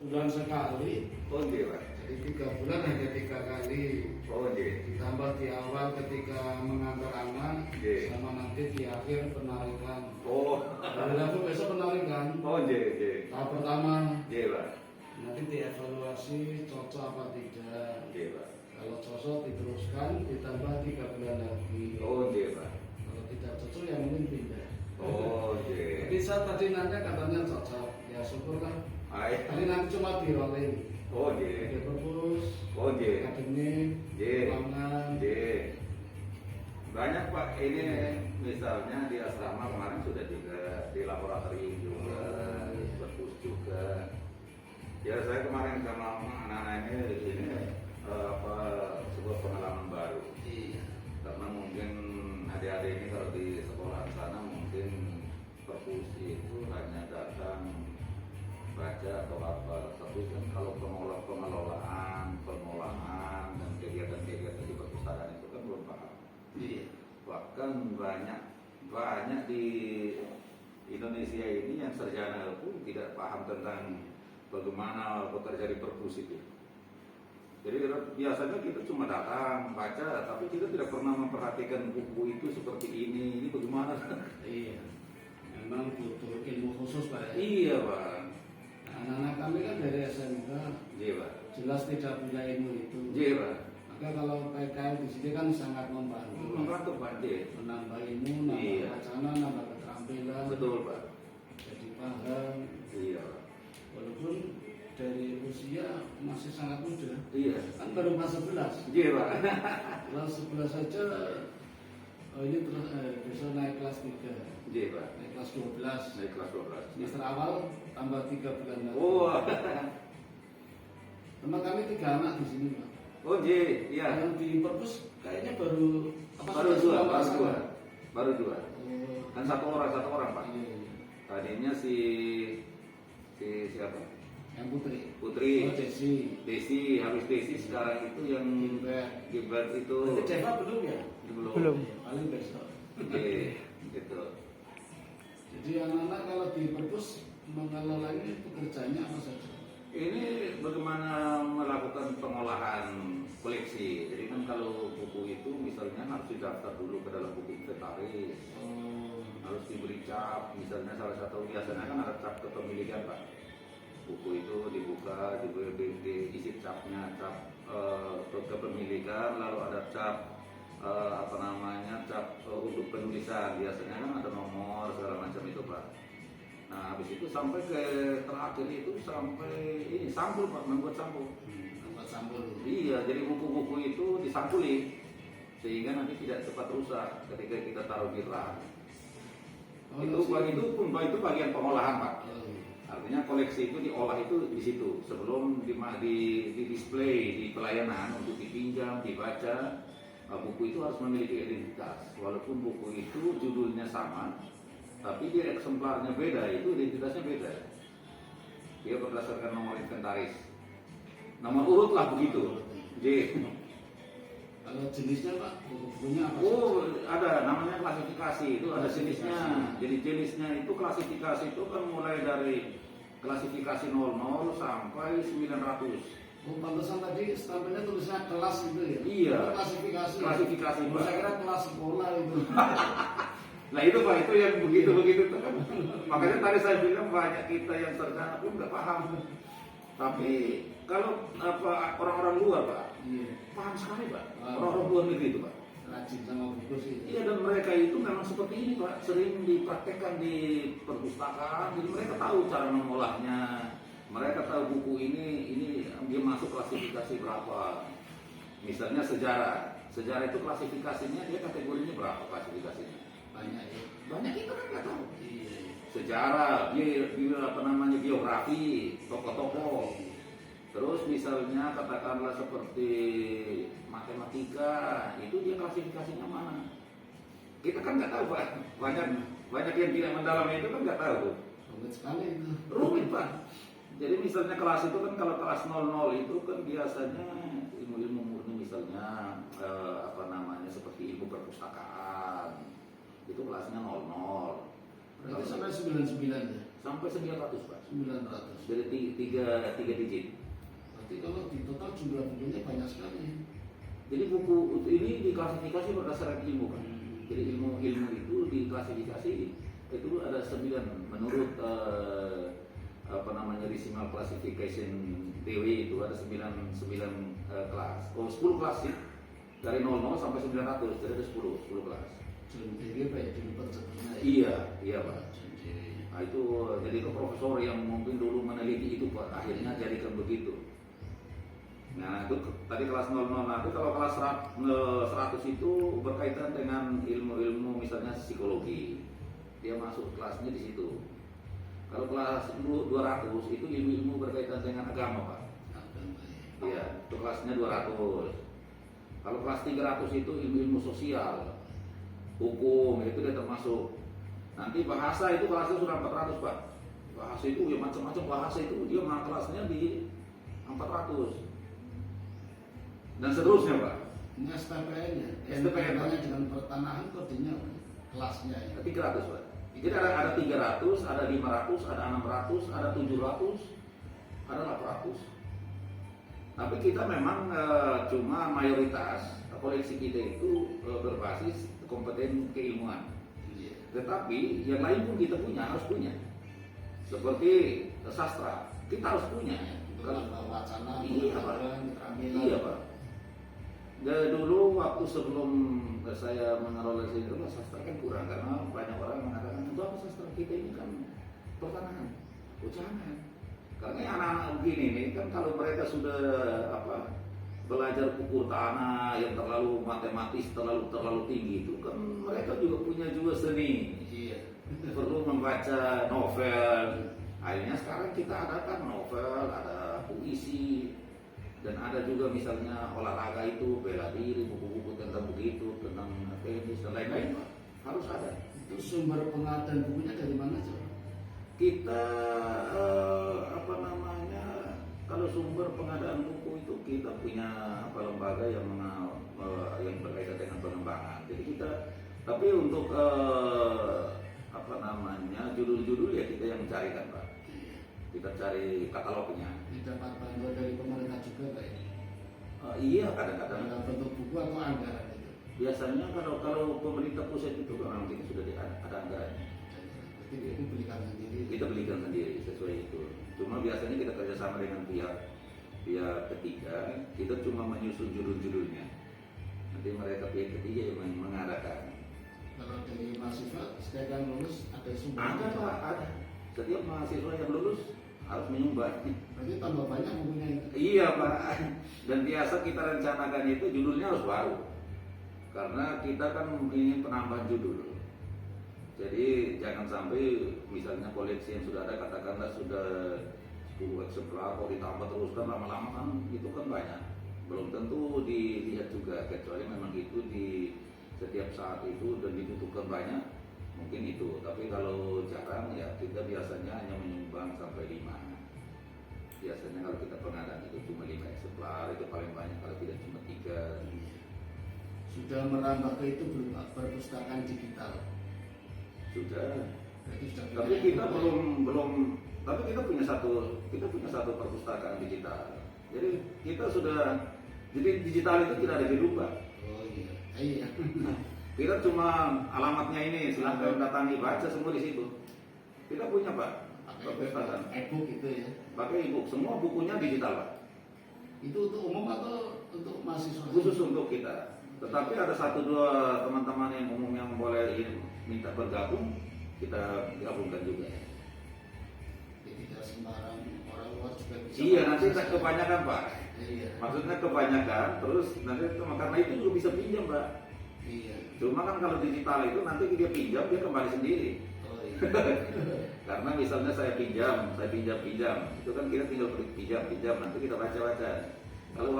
Bulan sekali. Oh iya Pak. Jadi 3 bulan hanya 3 kali. Oh iya. Ditambah di awal ketika mengantar anak, Iya. sama nanti di akhir penarikan. Oh. Hari Rabu besok penarikan. Oh iya iya. Tahap pertama. Iya Pak. Nanti dievaluasi cocok apa tidak. Iya Pak. Kalau cocok diteruskan, ditambah 3 bulan lagi. Oh iya Pak. Kalau tidak cocok ya mungkin pindah. Oh iya. Tapi saya tadi nanya katanya cocok. Ya syukurlah. Hai. Tadi nanti cuma di rolling. Oh iya. Di perpus, Oh iya. akademik, Iya. ruangan. Iya. Banyak Pak, ini misalnya di asrama kemarin sudah juga di laboratorium juga, perpus juga. Ya saya kemarin sama anak-anak ini sebuah pengalaman baru. Iya. Karena mungkin adik-adik ini kalau di sekolah sana mungkin perpus itu hanya datang baca atau apa, tapi kan kalau pengelolaan dan kegiatan-kegiatan di perpustakaan itu kan belum paham. Iya. Bahkan banyak di Indonesia ini yang sarjana pun tidak paham tentang bagaimana bekerja di perpus itu. Jadi biasanya kita cuma datang baca, tapi kita tidak pernah memperhatikan buku itu seperti ini bagaimana. Iya. Memang butuh ilmu khusus Pak ya. Iya Pak. Anak-anak kami kan dari SMK Iya Pak. jelas tidak punya ilmu itu. Iya Pak. Maka kalau PKL di sini kan sangat membantu. Membantu Pak. Iya. Menambah ilmu, nambah Iya. wacana, nambah keterampilan. Betul Pak. Jadi paham. Iya Pak. Walaupun dari usia masih sangat muda. Iya. Kan baru kelas 11. Iya Pak. Kelas 11 saja ini terus besok naik kelas 3. Iya Pak. Naik kelas 12. Naik kelas 12. Semester awal tambah 3 bulan lagi. Oh. Teman kami 3 anak di sini Pak. Oh iya. Yang di perpus kayaknya baru Baru sudah dua, semua baru dua. Oh, Dan satu orang Pak. iya, iya. Tadinya si siapa? Yang putri. Putri. Oh, Desi. Desi, habis Desi sekarang itu yang Gilbert itu Nanti Deva belum ya? belum. Iya, paling besok. Iya, gitu. Jadi anak-anak kalau di perpus mengelola ini pekerjaannya apa saja? Ini bagaimana melakukan pengolahan koleksi. Jadi kan kalau buku itu misalnya harus didaftar dulu ke dalam buku inventaris. Oh, Harus diberi cap, misalnya salah satu biasanya kan ada cap kepemilikan Pak. Buku itu dibuka, diisi capnya, cap kepemilikan, lalu ada cap cap untuk penulisan. Biasanya kan ada nomor segala macam itu Pak. Nah habis itu sampai ke terakhir itu sampai ini sampul Pak, membuat sampul. tempat sampul. Iya, jadi buku-buku itu disampuli sehingga nanti tidak cepat rusak ketika kita taruh di rak. Oh, Itu bagian pengolahan Pak. Oh, Artinya koleksi itu diolah itu di situ sebelum di display di pelayanan untuk dipinjam, dibaca. Buku itu harus memiliki identitas. Walaupun buku itu judulnya sama, tapi dia eksemplarnya beda, itu identitasnya beda. Dia berdasarkan nomor inventaris, nomor urut lah begitu. J. kalau jenisnya Pak, bukunya apa? Oh, ada namanya klasifikasi, itu ada jenisnya. Jadi jenisnya itu klasifikasi itu kan mulai dari klasifikasi 00 sampai 900. Oh, pantesan tadi stempelnya tulisnya kelas gitu ya? Iya. Itu klasifikasi. Klasifikasi, Oh, Pak. saya kira kelas sekolah itu. Nah itu Pak, itu yang begitu-begitu tuh kan. Makanya tadi saya bilang banyak kita yang sarjana pun nggak paham. Tapi kalau orang-orang luar Pak, Iya. paham sekali Pak. Paham. Orang-orang luar negeri itu Pak. Rajin sama buku sih. Iya, dan mereka itu memang seperti ini Pak, sering dipraktekkan di perpustakaan. Jadi mereka tahu cara mengolahnya. Mereka tahu buku ini dia masuk klasifikasi berapa. Misalnya sejarah. Sejarah itu klasifikasinya dia kategorinya berapa klasifikasinya? Banyak ya. Banyak kita kan nggak tahu. Iya. Sejarah, biografi, tokoh-tokoh. Terus misalnya katakanlah seperti matematika, itu dia klasifikasinya mana? Kita kan nggak tahu Pak. Banyak yang tidak mendalami itu kan nggak tahu. Rumit sekali itu. Rumit Pak. Jadi misalnya kelas itu kan kalau kelas 00 itu kan biasanya ilmu-ilmu murni misalnya seperti ilmu perpustakaan. Itu kelasnya 00. Berarti sampai 99 ya? sampai 900 Pak. 900. Jadi tiga digit. Berarti kalau di total jumlah bukunya banyak sekali. Jadi buku ini diklasifikasi berdasarkan ilmu kan. Jadi ilmu itu diklasifikasi itu ada 9 menurut decimal classification theory itu ada 9 kelas. Oh 10 kelas sih. Dari 00 sampai 900 jadi ada 10 kelas. Jadi apa ya dulu sebetulnya? Iya Pak. Nah itu jadi ke profesor yang mungkin dulu meneliti itu Pak akhirnya jadikan begitu. Nah itu tadi kelas 00, nah itu kalau kelas 100 itu berkaitan dengan ilmu-ilmu misalnya psikologi, dia masuk kelasnya di situ. Kalau kelas 200 itu ilmu-ilmu berkaitan dengan agama Pak. Iya, itu kelasnya 200. Kalau kelas 300 itu ilmu-ilmu sosial, hukum itu dia termasuk. Nanti bahasa itu kelasnya sudah 400 Pak. Bahasa itu ya macam-macam bahasa itu dia kelasnya di 400. Dan seterusnya Pak. Ini STPN-nya. STPN, Pak. Dengan pertanahan kodenya kelasnya ya. 300 Pak. Jadi ada 300, ada 500, ada 600, ada 700, ada 800. Tapi kita memang cuma mayoritas koleksi kita itu berbasis kompeten keilmuan. Iya. Tetapi yang lain pun kita harus punya. Seperti sastra, kita harus punya. Kalau wacana, Iya Pak. keterampilan. Iya Pak. Dari dulu waktu sebelum saya mengelola itu sastra kan kurang karena banyak orang mengatakan itu apa sastra kita ini kan pertanahan, jangan. Karena anak-anak begini nih kan kalau mereka sudah belajar ukur tanah yang terlalu matematis terlalu tinggi itu kan mereka juga punya seni. Iya. Perlu membaca novel. Akhirnya sekarang kita adakan novel, ada puisi. Dan ada juga misalnya olahraga itu bela diri, buku-buku tentang begitu, tentang tenis dan lain-lain harus ada. Itu sumber pengadaan bukunya dari mana coba? Kita kalau sumber pengadaan buku itu kita punya lembaga yang berkaitan dengan pengembangan. Jadi kita, tapi untuk judul-judul ya kita yang mencarikan Pak. Kita cari katalognya. Dapat bantuan dari pemerintah juga Pak ya? Iya kadang-kadang. Dalam bentuk buku atau anggaran itu? Biasanya kalau pemerintah pusat itu memang kita sudah ada anggarannya. Jadi itu belikan sendiri. Kita belikan sendiri sesuai itu. Cuma biasanya kita kerjasama dengan pihak ketiga. Kita cuma menyusun judul-judulnya. Nanti mereka pihak ketiga yang mengadakan. Kalau dari mahasiswa setiap yang lulus ada sumber? Ada Pak, ada. Setiap mahasiswa yang lulus harus menyumbang. Berarti tambah banyak bukunya itu? Iya Pak. Dan biasa kita rencanakan itu judulnya harus baru. Karena kita kan ingin penambahan judul. Jadi jangan sampai misalnya koleksi yang sudah ada katakanlah sudah 10 eksemplar, kalau ditambah terus kan lama-lama kan itu kan banyak. Belum tentu dilihat juga kecuali memang itu di setiap saat itu dan dibutuhkan banyak mungkin itu. Tapi kalau jarang ya kita biasanya hanya menyumbang sampai 5. Biasanya kalau kita pengadaan itu cuma 5 eksemplar itu paling banyak, kalau tidak cuma 3. Sudah merambah ke itu belum Pak? Perpustakaan digital? Sudah. Berarti sudah Tapi kita belum. Tapi kita punya satu perpustakaan digital. Jadi kita sudah. Jadi digital itu tidak ada dirubah. Oh iya. Iya. Kita cuma alamatnya ini, silahkan datangi, baca semua di situ. Kita punya Pak perpustakaan. E-book itu ya? Pakai e-book, semua bukunya digital Pak. Itu untuk umum atau untuk mahasiswa? Khusus untuk kita. Tetapi ada 1-2 teman-teman yang umum yang boleh minta bergabung, kita gabungkan juga. Jadi tidak sembarang orang luar juga bisa. Iya, nanti kebanyakan Pak. Iya. Maksudnya kebanyakan, terus nanti karena itu juga bisa pinjam Pak. Iya. Cuma kan kalau digital itu nanti dia pinjam, dia kembali sendiri. Oh iya. Karena misalnya saya pinjam, itu kan kita tinggal pinjam, nanti kita baca-baca. Kalau